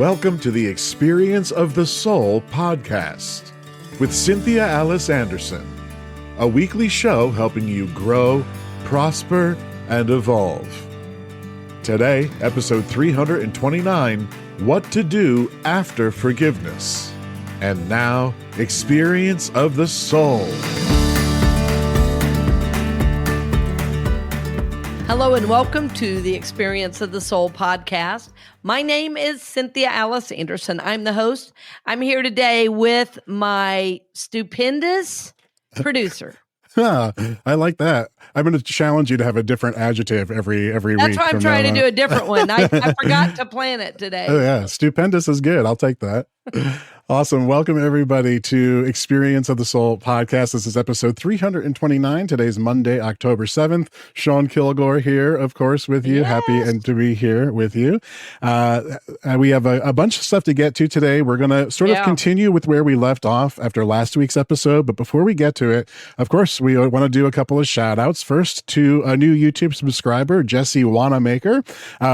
Welcome to the Experience of the Soul podcast with Cynthia Alice Anderson, a weekly show helping you grow, prosper, and evolve. Today, episode 329, What to Do After Forgiveness. And now, Experience of the Soul. Hello and welcome to the Experience of the Soul podcast. My name is Cynthia Alice Anderson. I'm the host. I'm here today with my stupendous producer. I like that. I'm going to challenge you to have a different adjective every week. That's why I'm trying to do a different one. I forgot to plan it today. Oh yeah, stupendous is good. I'll take that. Awesome. Welcome everybody to Experience of the Soul podcast. This is episode 329. Today's Monday, October 7th. Sean Kilgore here, of course, with you. Yes. Happy and to be here with you. We have a bunch of stuff to get to today. We're going to sort of continue with where we left off after last week's episode. But before we get to it, of course, we want to do a couple of shout outs. First to a new YouTube subscriber, Jesse Wanamaker,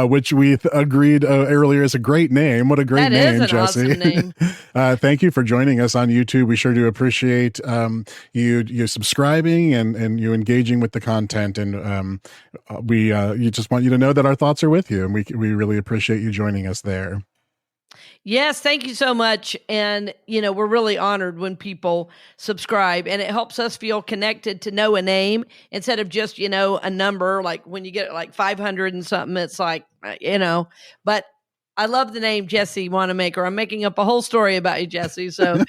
which we agreed earlier is a great name. What a great name, Jesse. Awesome name. Thank you for joining us on YouTube. We sure do appreciate you subscribing and you engaging with the content. And we just want you to know that our thoughts are with you, and we really appreciate you joining us there. Yes, thank you so much. And, we're really honored when people subscribe, and it helps us feel connected to know a name instead of just, a number. Like when you get like 500 and something, it's like, but I love the name Jesse Wanamaker. I'm making up a whole story about you, Jesse. So,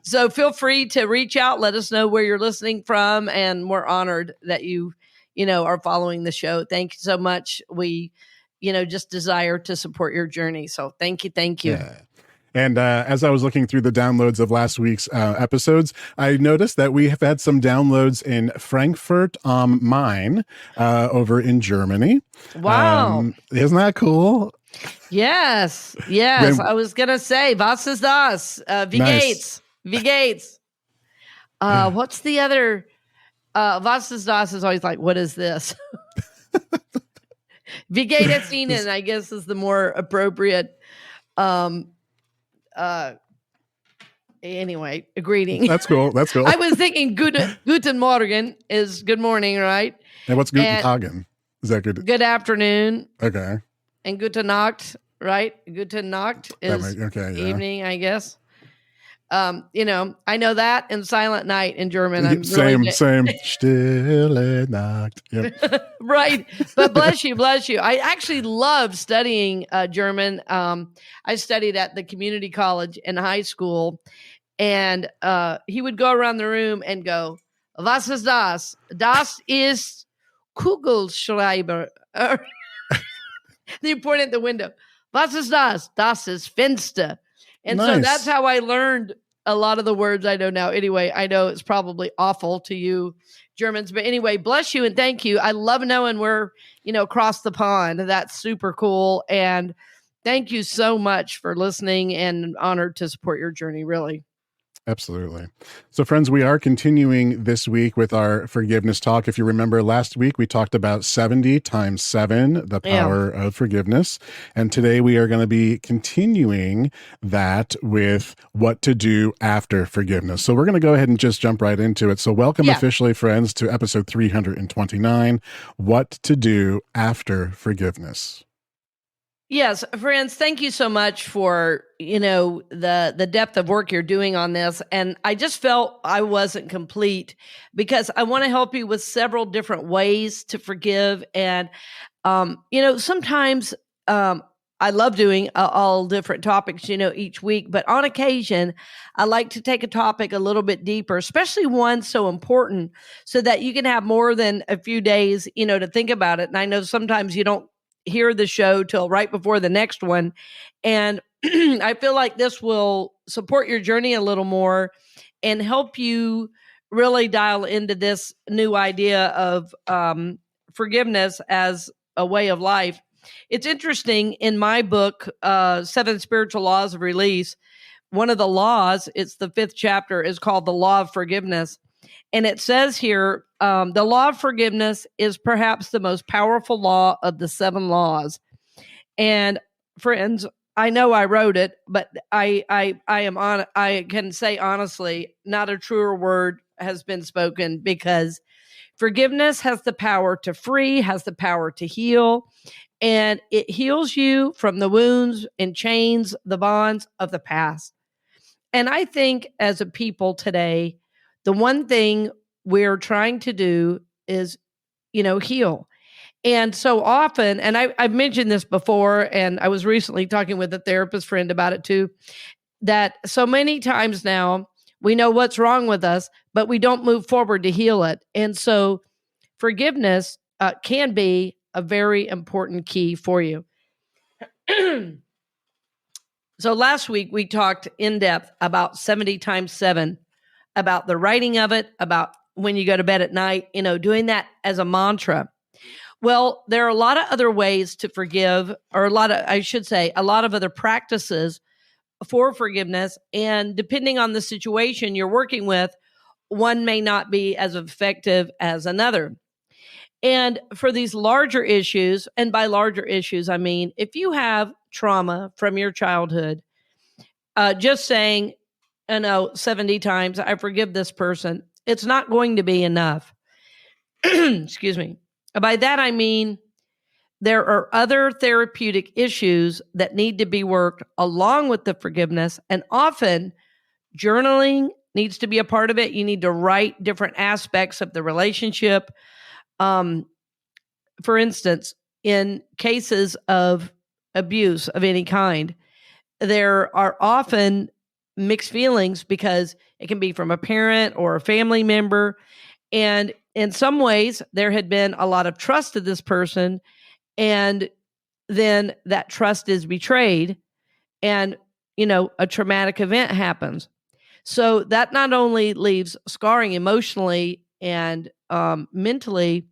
so feel free to reach out. Let us know where you're listening from, and we're honored that you are following the show. Thank you so much. We, just desire to support your journey. So thank you. Yeah. And as I was looking through the downloads of last week's episodes, I noticed that we have had some downloads in Frankfurt am Main over in Germany. Wow. Isn't that cool? Yes. I was going to say, was ist das? Wie Nice. geht's? Wie geht's? What's the other? Was ist das is always like, what is this? Wie geht es Ihnen, I guess, is the more appropriate. Anyway, a greeting. That's cool. I was thinking Guten Morgen is good morning, right? And what's Guten Tagen? Is that good? Good afternoon. Okay. And Gute Nacht, right? Gute Nacht is evening, I guess. I know that and Silent Night in German. I'm same. Stille Nacht. Yep. Right. But bless you. I actually love studying German. I studied at the community college in high school, and he would go around the room and go, "Was ist das? Das ist Kugelschreiber." Then you point at the window. Was ist das? Das ist Fenster. And Nice. So that's how I learned a lot of the words I know now. Anyway, I know it's probably awful to you Germans, but anyway, bless you and thank you. I love knowing we're, across the pond. That's super cool. And thank you so much for listening, and honored to support your journey, really. Absolutely. So friends, we are continuing this week with our forgiveness talk. If you remember last week, we talked about 70 times 7, the power of forgiveness. And today we are going to be continuing that with what to do after forgiveness. So we're going to go ahead and just jump right into it. So welcome officially, friends, to episode 329, What to Do After Forgiveness. Yes, friends, thank you so much for, the depth of work you're doing on this. And I just felt I wasn't complete because I want to help you with several different ways to forgive. And, sometimes I love doing all different topics, each week. But on occasion, I like to take a topic a little bit deeper, especially one so important, so that you can have more than a few days, to think about it. And I know sometimes you don't hear the show till right before the next one. And I feel like this will support your journey a little more and help you really dial into this new idea of forgiveness as a way of life. It's interesting, in my book, 7 Spiritual Laws of Release, one of the laws, it's the 5th chapter, is called the Law of Forgiveness. And it says here, the law of forgiveness is perhaps the most powerful law of the 7 laws. And friends, I know I wrote it, but I am on. I can say honestly, not a truer word has been spoken, because forgiveness has the power to free, has the power to heal, and it heals you from the wounds and chains, the bonds of the past. And I think as a people today, the one thing we're trying to do is, heal. And so often, and I've mentioned this before, and I was recently talking with a therapist friend about it too, that so many times now we know what's wrong with us, but we don't move forward to heal it. And so forgiveness can be a very important key for you. So last week we talked in depth about 70 times 7, about the writing of it, about when you go to bed at night, doing that as a mantra. Well, there are a lot of other ways to forgive, or a lot of other practices for forgiveness. And depending on the situation you're working with, one may not be as effective as another. And for these larger issues, and by larger issues, I mean, if you have trauma from your childhood, just saying, 70 times, I forgive this person, it's not going to be enough. Excuse me. By that, I mean, there are other therapeutic issues that need to be worked along with the forgiveness. And often journaling needs to be a part of it. You need to write different aspects of the relationship. For instance, in cases of abuse of any kind, there are often mixed feelings because it can be from a parent or a family member. And in some ways, there had been a lot of trust to this person, and then that trust is betrayed, and, a traumatic event happens. So that not only leaves scarring emotionally and mentally,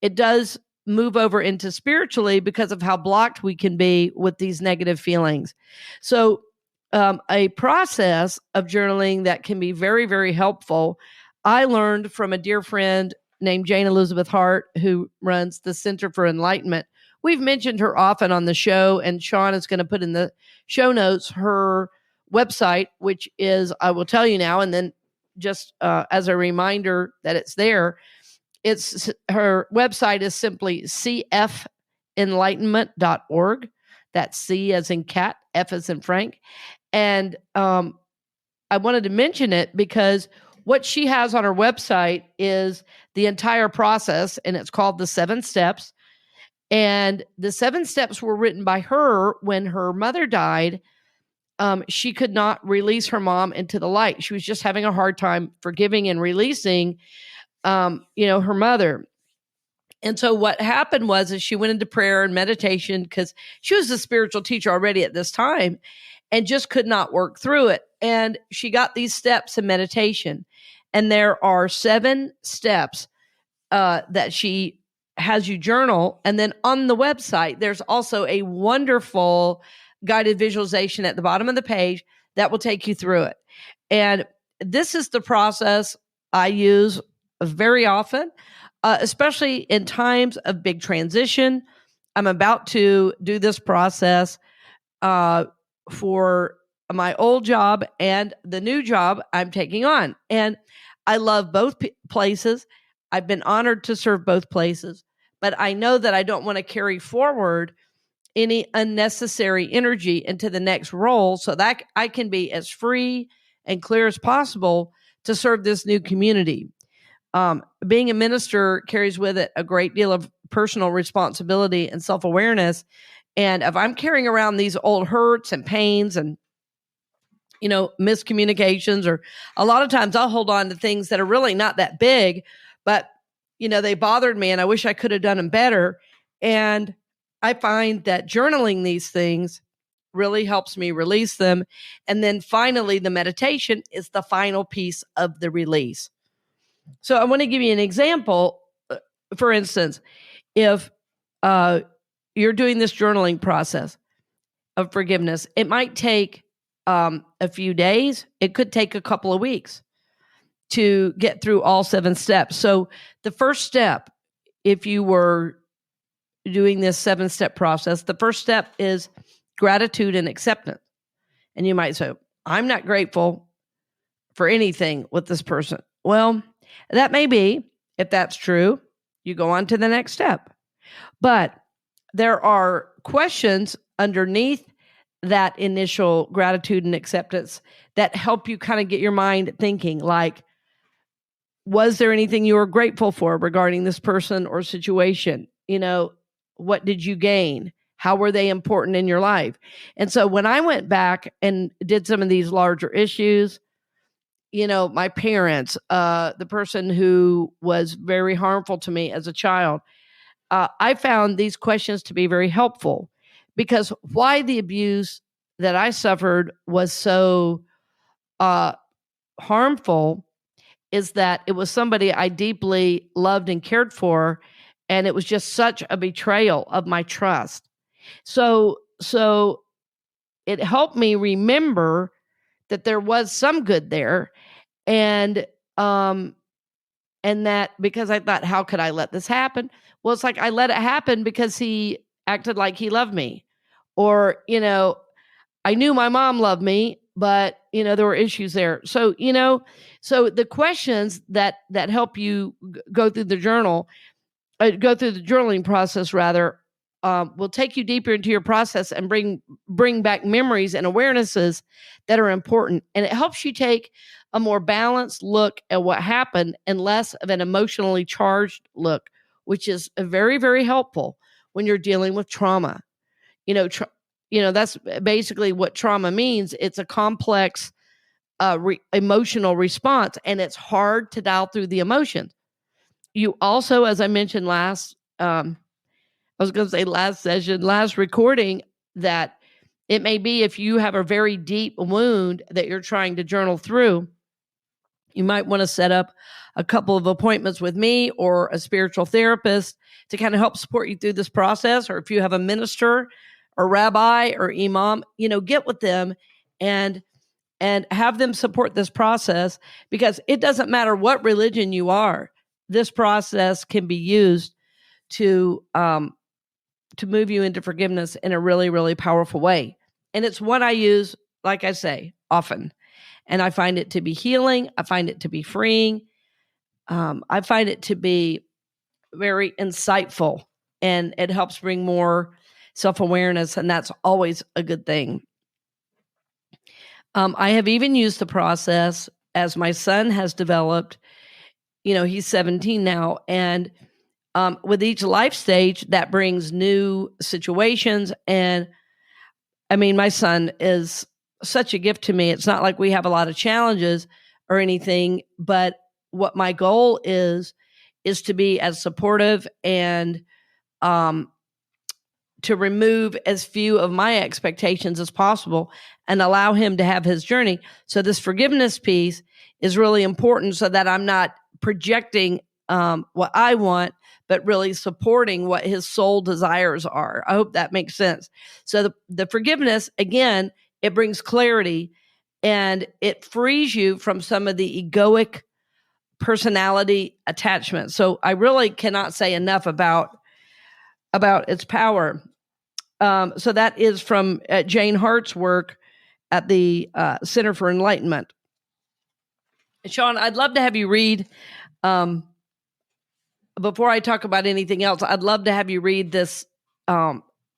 it does move over into spiritually because of how blocked we can be with these negative feelings. So a process of journaling that can be very, very helpful, I learned from a dear friend named Jane Elizabeth Hart, who runs the Center for Enlightenment. We've mentioned her often on the show, and Sean is going to put in the show notes her website, which is, I will tell you now, and then just as a reminder that it's there, her website is simply cfenlightenment.org. That's C as in cat, F as in Frank. And I wanted to mention it because what she has on her website is the entire process, and it's called the 7 Steps. And the 7 steps were written by her when her mother died. She could not release her mom into the light. She was just having a hard time forgiving and releasing, her mother. And so what happened was, is she went into prayer and meditation, because she was a spiritual teacher already at this time and just could not work through it. And she got these steps in meditation. And there are 7 steps that she has you journal. And then on the website, there's also a wonderful guided visualization at the bottom of the page that will take you through it. And this is the process I use very often, especially in times of big transition. I'm about to do this process for my old job and the new job I'm taking on. And I love both places. I've been honored to serve both places, but I know that I don't want to carry forward any unnecessary energy into the next role, so that I can be as free and clear as possible to serve this new community. Being a minister carries with it a great deal of personal responsibility and self-awareness. And if I'm carrying around these old hurts and pains and, miscommunications, or a lot of times I'll hold on to things that are really not that big, but, they bothered me and I wish I could have done them better. And I find that journaling these things really helps me release them. And then finally, the meditation is the final piece of the release. So I want to give you an example. For instance, if you're doing this journaling process of forgiveness, it might take a few days. It could take a couple of weeks to get through all 7 steps. So the first step, if you were doing this 7-step process, the first step is gratitude and acceptance. And you might say, I'm not grateful for anything with this person. Well, that may be. If that's true, you go on to the next step. But there are questions underneath that initial gratitude and acceptance that help you kind of get your mind thinking, like, was there anything you were grateful for regarding this person or situation? What did you gain? How were they important in your life? And so when I went back and did some of these larger issues, my parents, the person who was very harmful to me as a child, I found these questions to be very helpful, because why the abuse that I suffered was so harmful is that it was somebody I deeply loved and cared for, and it was just such a betrayal of my trust. So it helped me remember that there was some good there, and that, because I thought, how could I let this happen? Well, it's like I let it happen because he acted like he loved me, or I knew my mom loved me, but there were issues there. So so the questions that help you go through the journaling process rather, will take you deeper into your process and bring back memories and awarenesses that are important, and it helps you take a more balanced look at what happened and less of an emotionally charged look, which is very, very helpful when you're dealing with trauma. That's basically what trauma means. It's a complex emotional response, and it's hard to dial through the emotions. You also, as I mentioned last session, last recording, that it may be, if you have a very deep wound that you're trying to journal through, you might want to set up a couple of appointments with me or a spiritual therapist to kind of help support you through this process. Or if you have a minister or rabbi or imam, get with them and have them support this process, because it doesn't matter what religion you are. This process can be used to move you into forgiveness in a really, really powerful way. And it's what I use, like I say, often. And I find it to be healing. I find it to be freeing. I find it to be very insightful, and it helps bring more self-awareness, and that's always a good thing. I have even used the process as my son has developed. He's 17 now, and with each life stage, that brings new situations. And I mean, my son is such a gift to me. It's not like we have a lot of challenges or anything, but what my goal is to be as supportive and to remove as few of my expectations as possible and allow him to have his journey. So this forgiveness piece is really important, so that I'm not projecting what I want, but really supporting what his soul desires are. I hope that makes sense. So the forgiveness, again, it brings clarity, and it frees you from some of the egoic personality attachments. So I really cannot say enough about its power. So that is from Jane Hart's work at the Center for Enlightenment. Sean, I'd love to have you read, before I talk about anything else, I'd love to have you read this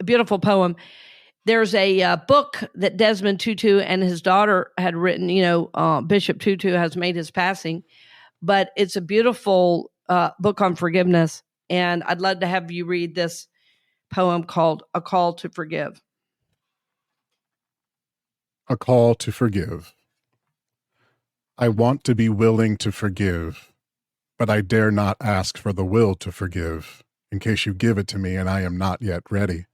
beautiful poem. There's a book that Desmond Tutu and his daughter had written. Bishop Tutu has made his passing, but it's a beautiful book on forgiveness. And I'd love to have you read this poem called A Call to Forgive. A call to forgive. I want to be willing to forgive, but I dare not ask for the will to forgive, in case you give it to me and I am not yet ready.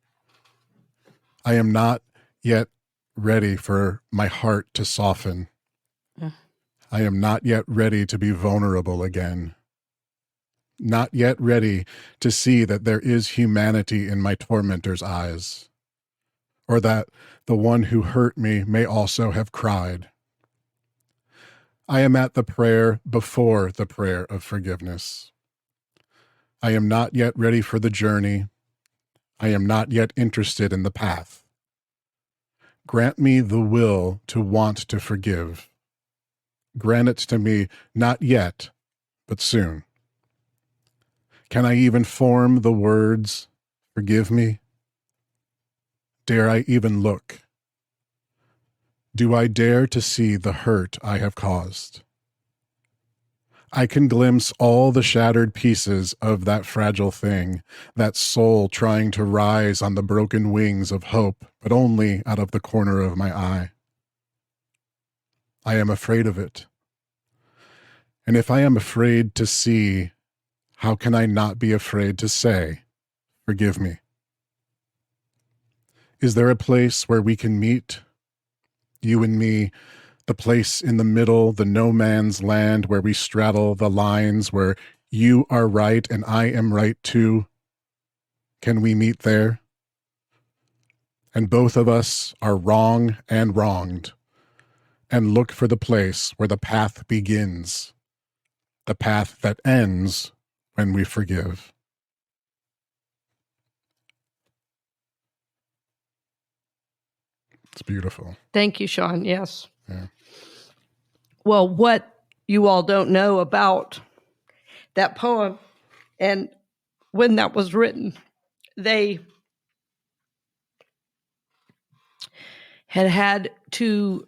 I am not yet ready for my heart to soften. I am not yet ready to be vulnerable again. Not yet ready to see that there is humanity in my tormentor's eyes, or that the one who hurt me may also have cried. I am at the prayer before the prayer of forgiveness. I am not yet ready for the journey. I am not yet interested in the path. Grant me the will to want to forgive. Grant it to me not yet, but soon. Can I even form the words, forgive me? Dare I even look? Do I dare to see the hurt I have caused? I can glimpse all the shattered pieces of that fragile thing, that soul trying to rise on the broken wings of hope, but only out of the corner of my eye. I am afraid of it. And if I am afraid to see, how can I not be afraid to say, forgive me? Is there a place where we can meet, you and me, the place in the middle, the no man's land where we straddle the lines, where you are right and I am right too? Can we meet there? And both of us are wrong and wronged, and look for the place where the path begins, the path that ends when we forgive. It's beautiful. Thank you, Sean. Yes. Yeah. Well, what you all don't know about that poem and when that was written, they had two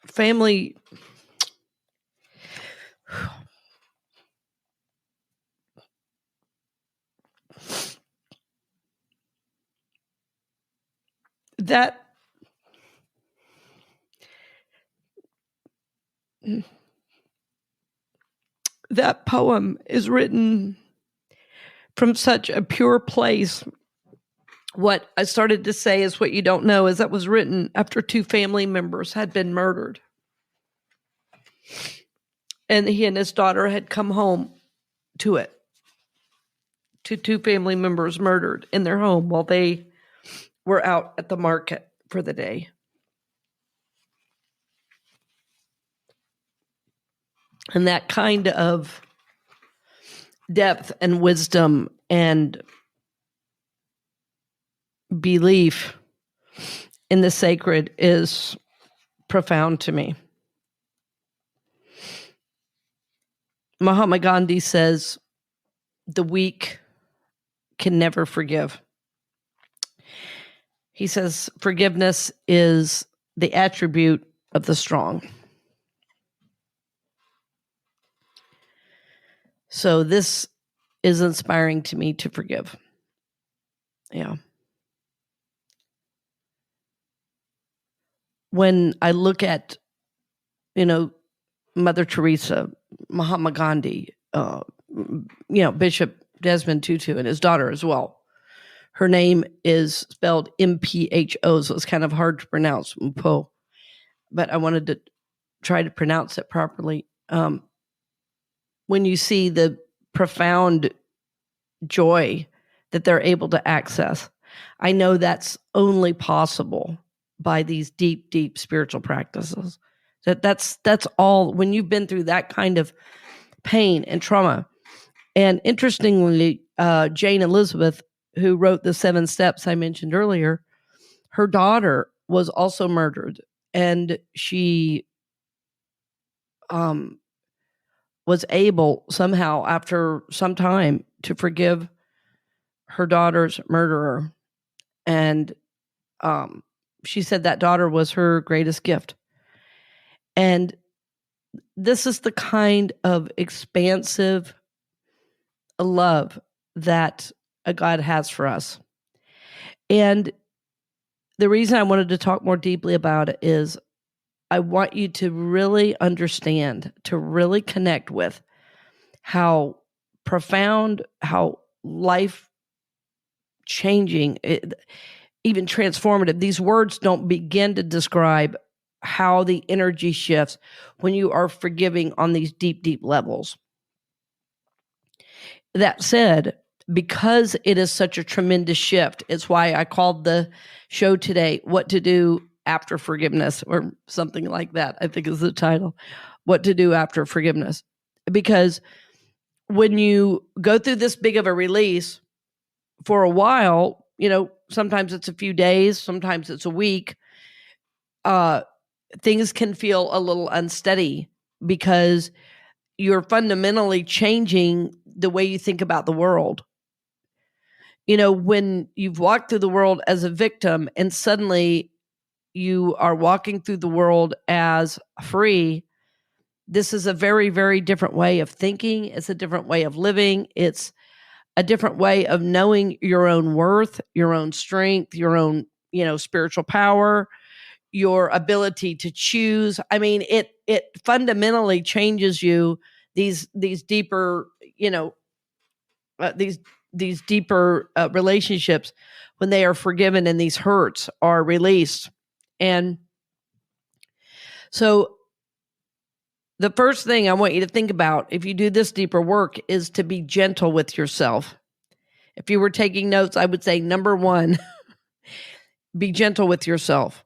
family that poem is written from such a pure place. What I started to say is what you don't know is that was written after two family members had been murdered. And he and his daughter had come home to it, to two family members murdered in their home while they were out at the market for the day. And that kind of depth and wisdom and belief in the sacred is profound to me. Mahatma Gandhi says, the weak can never forgive. He says, forgiveness is the attribute of the strong. So this is inspiring to me to forgive. Yeah. When I look at, Mother Teresa, Mahatma Gandhi, Bishop Desmond Tutu and his daughter as well. Her name is spelled M-P-H-O, so it's kind of hard to pronounce, Mpo. But I wanted to try to pronounce it properly. When you see the profound joy that they're able to access, I know that's only possible by these deep, deep spiritual practices. That's all. When you've been through that kind of pain and trauma. And interestingly, Jane Elizabeth, who wrote the 7 Steps I mentioned earlier, her daughter was also murdered, and she was able somehow, after some time, to forgive her daughter's murderer. And she said that daughter was her greatest gift. And this is the kind of expansive love that a God has for us. And the reason I wanted to talk more deeply about it is I want you to really understand, to really connect with how profound, how life-changing, even transformative. These words don't begin to describe how the energy shifts when you are forgiving on these deep, deep levels. That said, because it is such a tremendous shift, it's why I called the show today, What to Do After Forgiveness, or something like that, I think is the title, What to Do After Forgiveness. Because when you go through this big of a release for a while, sometimes it's a few days, sometimes it's a week, things can feel a little unsteady because you're fundamentally changing the way you think about the world. When you've walked through the world as a victim and suddenly you are walking through the world as free, this is a very, very different way of thinking. It's a different way of living. It's a different way of knowing your own worth, your own strength, your own, spiritual power, your ability to choose. I mean, it fundamentally changes you. These deeper, these deeper relationships, when they are forgiven and these hurts are released. And so the first thing I want you to think about if you do this deeper work is to be gentle with yourself. If you were taking notes, I would say number 1, be gentle with yourself.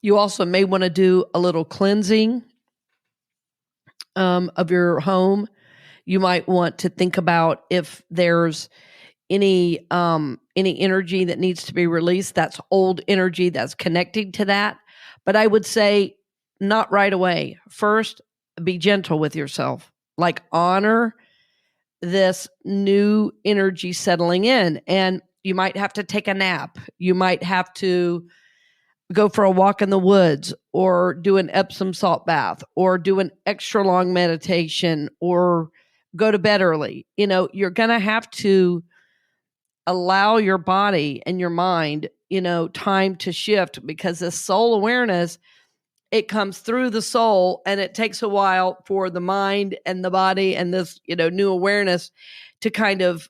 You also may want to do a little cleansing of your home. You might want to think about if there's any energy that needs to be released. That's old energy that's connecting to that. But I would say not right away. First, be gentle with yourself. Like honor this new energy settling in. And you might have to take a nap. You might have to go for a walk in the woods or do an Epsom salt bath or do an extra long meditation or go to bed early. You're going to have to allow your body and your mind, time to shift, because this soul awareness, it comes through the soul and it takes a while for the mind and the body and this, new awareness to kind of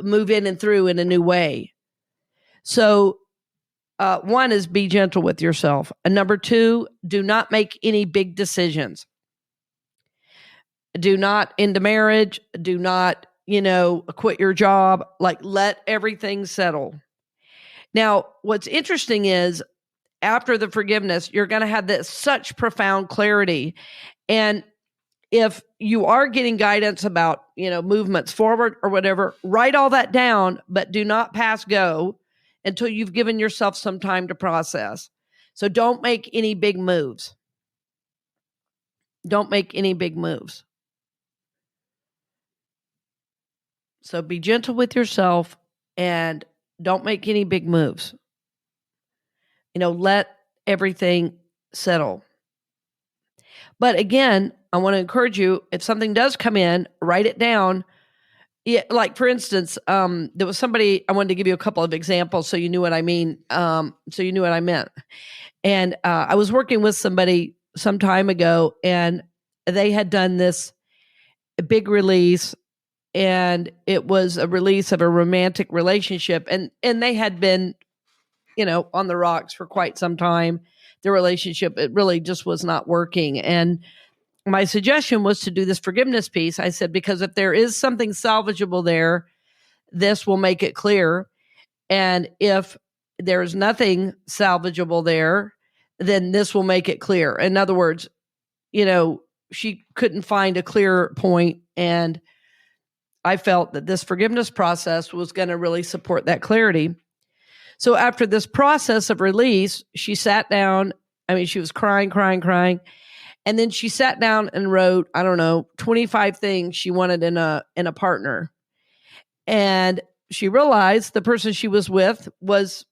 move in and through in a new way. So, 1 is be gentle with yourself. And number 2, do not make any big decisions. Do not end a marriage. Do not, quit your job. Like, let everything settle. Now, what's interesting is after the forgiveness, you're going to have this such profound clarity. And if you are getting guidance about, movements forward or whatever, write all that down, but do not pass go until you've given yourself some time to process. So don't make any big moves. Don't make any big moves. So be gentle with yourself and don't make any big moves. Let everything settle. But again, I want to encourage you, if something does come in, write it down. Yeah, like for instance, there was somebody, I wanted to give you a couple of examples so you knew what I mean, so you knew what I meant. And I was working with somebody some time ago, and they had done this big release, and it was a release of a romantic relationship, and they had been, on the rocks for quite some time. Their relationship, it really just was not working. And my suggestion was to do this forgiveness piece. I said, because if there is something salvageable there, this will make it clear. And if there's nothing salvageable there, then this will make it clear. In other words, she couldn't find a clear point. And I felt that this forgiveness process was going to really support that clarity. So after this process of release, she sat down. I mean, she was crying. And then she sat down and wrote, 25 things she wanted in a partner. And she realized the person she was with was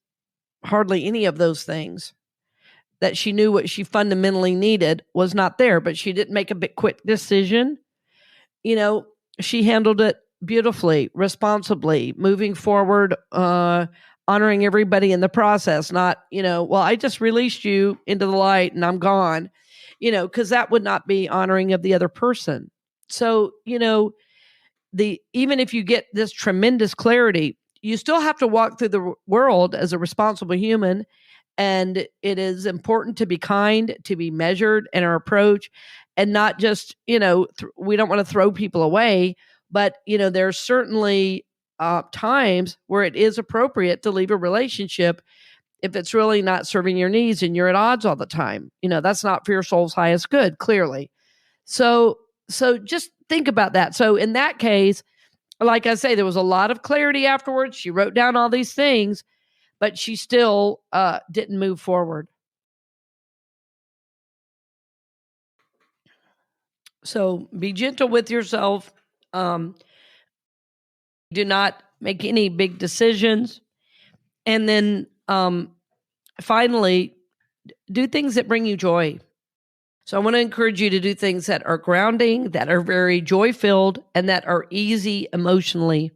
hardly any of those things. That she knew what she fundamentally needed was not there, but she didn't make a big quick decision. She handled it beautifully, responsibly, moving forward, honoring everybody in the process, not, well, I just released you into the light and I'm gone, because that would not be honoring of the other person. So, even if you get this tremendous clarity, you still have to walk through the world as a responsible human. And it is important to be kind, to be measured in our approach, and not just, we don't want to throw people away, but, there's certainly times where it is appropriate to leave a relationship if it's really not serving your needs and you're at odds all the time. That's not for your soul's highest good, clearly. So just think about that. So in that case, like I say, there was a lot of clarity afterwards. She wrote down all these things, but she still didn't move forward. So be gentle with yourself. Do not make any big decisions. And then finally, do things that bring you joy. So I want to encourage you to do things that are grounding, that are very joy-filled, and that are easy emotionally.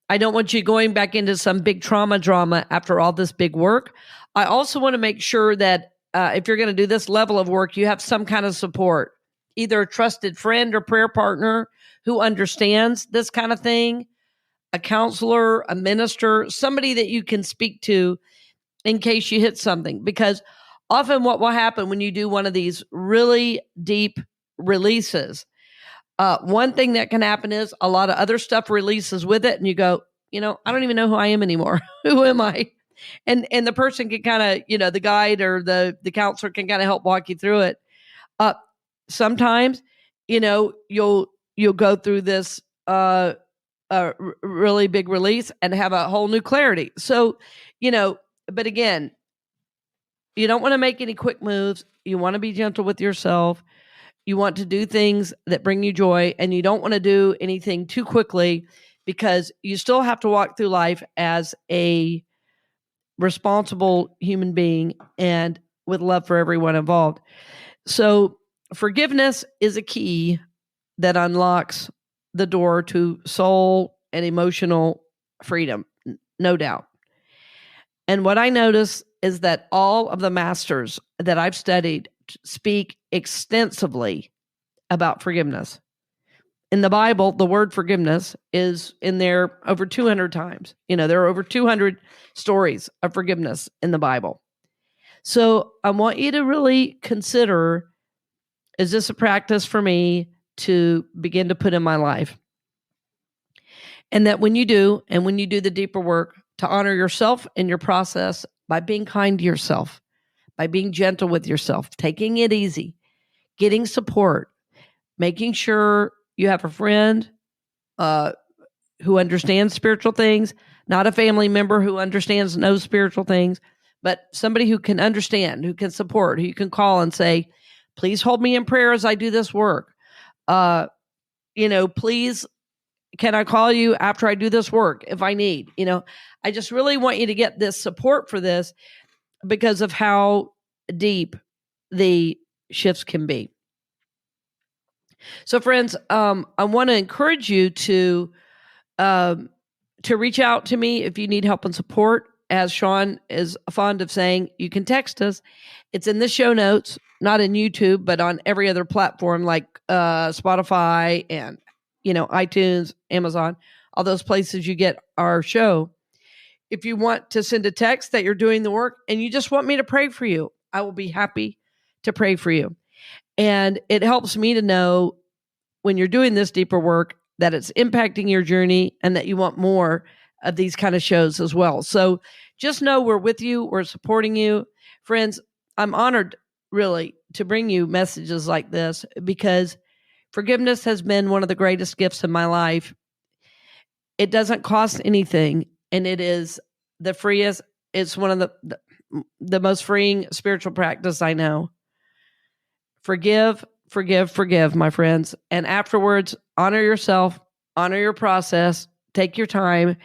I don't want you going back into some big trauma drama after all this big work. I also want to make sure that if you're going to do this level of work, you have some kind of support, either a trusted friend or prayer partner who understands this kind of thing, a counselor, a minister, somebody that you can speak to in case you hit something. Because often what will happen when you do one of these really deep releases, one thing that can happen is a lot of other stuff releases with it, and you go, I don't even know who I am anymore. Who am I? And the person can kind of, the guide or the counselor can kind of help walk you through it. Sometimes, you'll go through this really big release and have a whole new clarity. So, but again, you don't want to make any quick moves. You want to be gentle with yourself. You want to do things that bring you joy, and you don't want to do anything too quickly, because you still have to walk through life as a responsible human being and with love for everyone involved. So forgiveness is a key that unlocks the door to soul and emotional freedom, no doubt. And what I notice is that all of the masters that I've studied speak extensively about forgiveness. In the Bible, the word forgiveness is in there over 200 times. There are over 200 stories of forgiveness in the Bible. So I want you to really consider, is this a practice for me to begin to put in my life? And that when you do, and when you do the deeper work, to honor yourself in your process by being kind to yourself, by being gentle with yourself, taking it easy, getting support, making sure you have a friend who understands spiritual things, not a family member who understands no spiritual things, but somebody who can understand, who can support, who you can call and say, please hold me in prayer as I do this work. Please, can I call you after I do this work if I need? I just really want you to get this support for this because of how deep the shifts can be. So friends, I want to encourage you to reach out to me if you need help and support. As Sean is fond of saying, you can text us. It's in the show notes, not in YouTube, but on every other platform like Spotify and, iTunes, Amazon, all those places you get our show. If you want to send a text that you're doing the work and you just want me to pray for you, I will be happy to pray for you. And it helps me to know when you're doing this deeper work that it's impacting your journey and that you want more of these kind of shows as well. So just know we're with you. We're supporting you. Friends, I'm honored really to bring you messages like this because forgiveness has been one of the greatest gifts in my life. It doesn't cost anything, and it is the freest. It's one of the most freeing spiritual practice I know. Forgive, my friends. And afterwards, honor yourself, honor your process, take your time,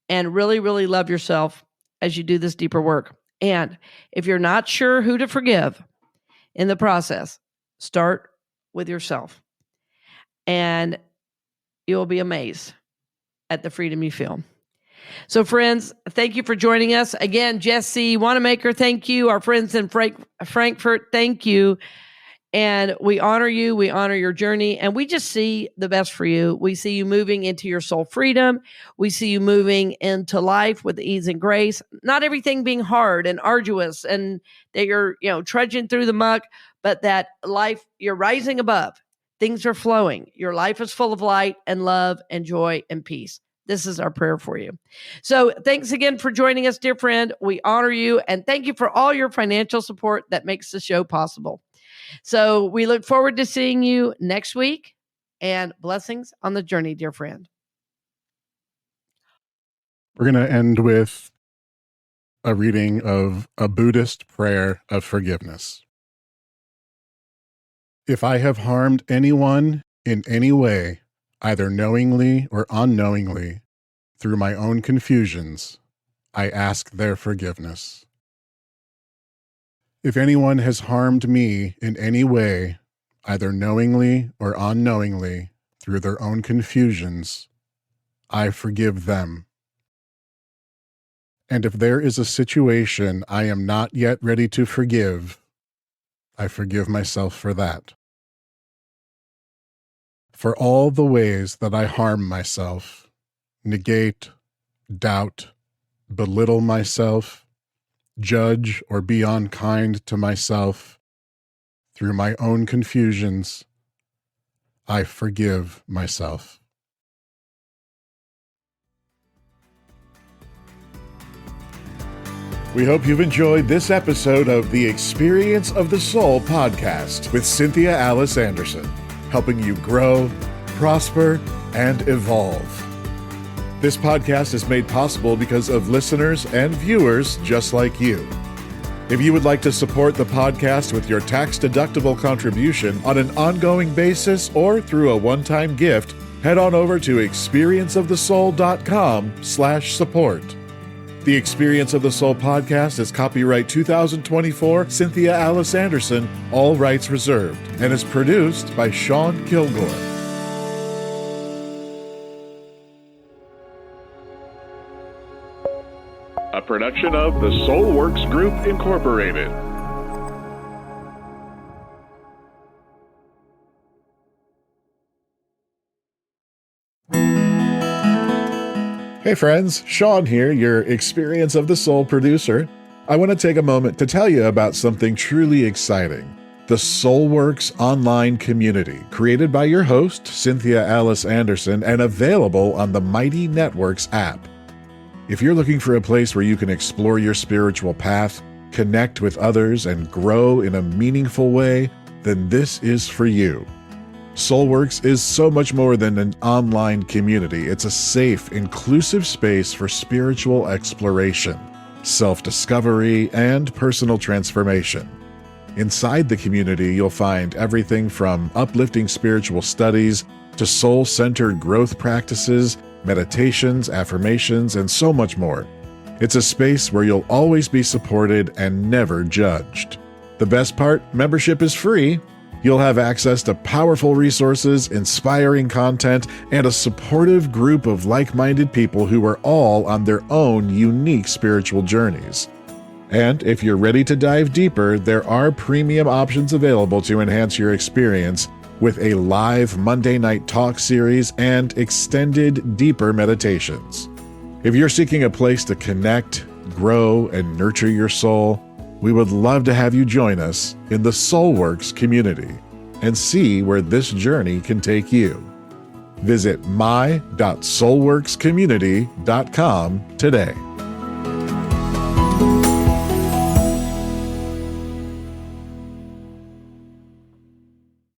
and really, really love yourself as you do this deeper work. And if you're not sure who to forgive in the process, start with yourself. And you'll be amazed at the freedom you feel. So friends, thank you for joining us. Again, Jesse Wanamaker, thank you. Our friends in Frankfurt, thank you. And we honor you. We honor your journey. And we just see the best for you. We see you moving into your soul freedom. We see you moving into life with ease and grace. Not everything being hard and arduous and that you're, trudging through the muck, but that life, you're rising above. Things are flowing. Your life is full of light and love and joy and peace. This is our prayer for you. So thanks again for joining us, dear friend. We honor you. And thank you for all your financial support that makes the show possible. So we look forward to seeing you next week, and blessings on the journey, dear friend. We're going to end with a reading of a Buddhist prayer of forgiveness. If I have harmed anyone in any way, either knowingly or unknowingly, through my own confusions, I ask their forgiveness. If anyone has harmed me in any way, either knowingly or unknowingly, through their own confusions, I forgive them. And if there is a situation I am not yet ready to forgive, I forgive myself for that. For all the ways that I harm myself, negate, doubt, belittle myself, judge or be unkind to myself, through my own confusions, I forgive myself. We hope you've enjoyed this episode of the Experience of the Soul podcast with Cynthia Alice Anderson, helping you grow, prosper, and evolve. This podcast is made possible because of listeners and viewers just like you. If you would like to support the podcast with your tax-deductible contribution on an ongoing basis or through a one-time gift, head on over to experienceofthesoul.com/support. The Experience of the Soul podcast is copyright 2024 Cynthia Alice Anderson, all rights reserved, and is produced by Sean Kilgore. A production of the Soulworks Group, Incorporated. Hey friends, Sean here, your Experience of the Soul producer. I want to take a moment to tell you about something truly exciting. The Soulworks online community, created by your host, Cynthia Alice Anderson, and available on the Mighty Networks app. If you're looking for a place where you can explore your spiritual path, connect with others, and grow in a meaningful way, then this is for you. Soulworks is so much more than an online community. It's a safe, inclusive space for spiritual exploration, self-discovery, and personal transformation. Inside the community, you'll find everything from uplifting spiritual studies to soul-centered growth practices, meditations, affirmations, and so much more. It's a space where you'll always be supported and never judged. The best part, membership is free. You'll have access to powerful resources, inspiring content, and a supportive group of like-minded people who are all on their own unique spiritual journeys. And if you're ready to dive deeper, there are premium options available to enhance your experience, with a live Monday night talk series and extended, deeper meditations. If you're seeking a place to connect, grow, and nurture your soul, we would love to have you join us in the Soulworks community and see where this journey can take you. Visit my.soulworkscommunity.com today.